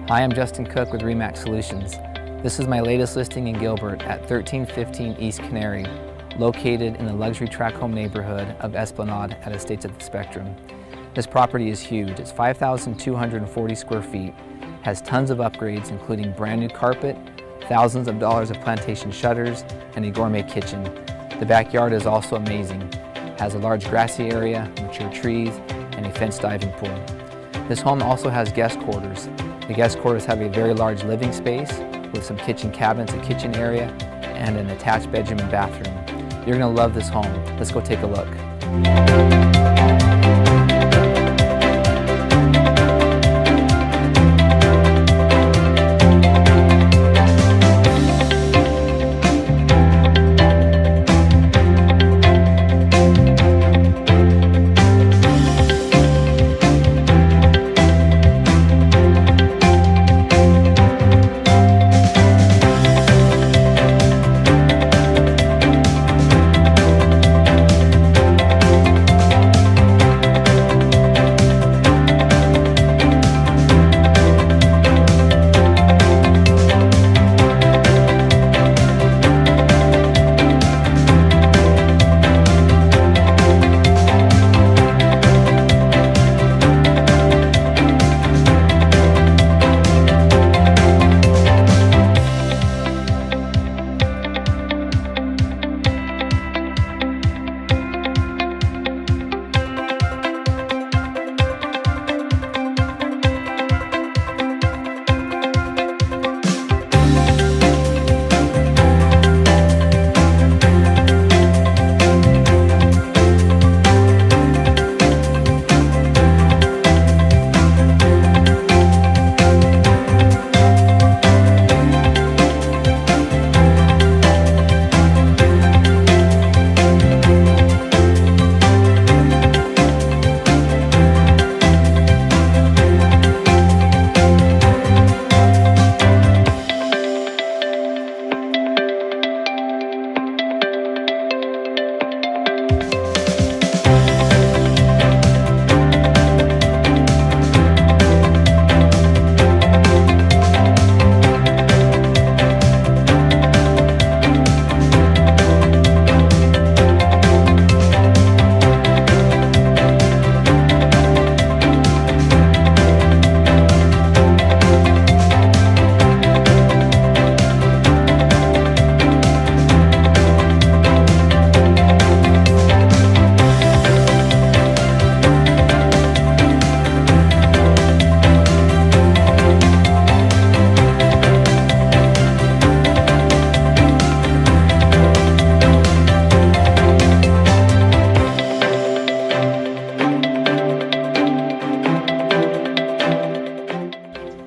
Hi, I'm Justin Cook with RE/MAX Solutions. This is my latest listing in Gilbert at 1315 East Canary, located in the luxury tract home neighborhood of Esplanade at Estates of the Spectrum. This property is huge. It's 5,240 square feet, has tons of upgrades including brand new carpet, thousands of dollars of plantation shutters, and a gourmet kitchen. The backyard is also amazing. Has a large grassy area, mature trees, and a fenced diving pool. This home also has guest quarters. The guest quarters have a very large living space with some kitchen cabinets, a kitchen area, and an attached bedroom and bathroom. You're going to love this home. Let's go take a look.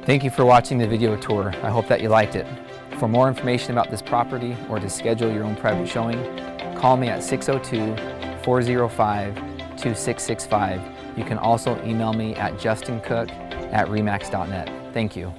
Thank you for watching the video tour. I hope that you liked it. For more information about this property or to schedule your own private showing, call me at 602-405-2665. You can also email me at justincook@remax.net. Thank you.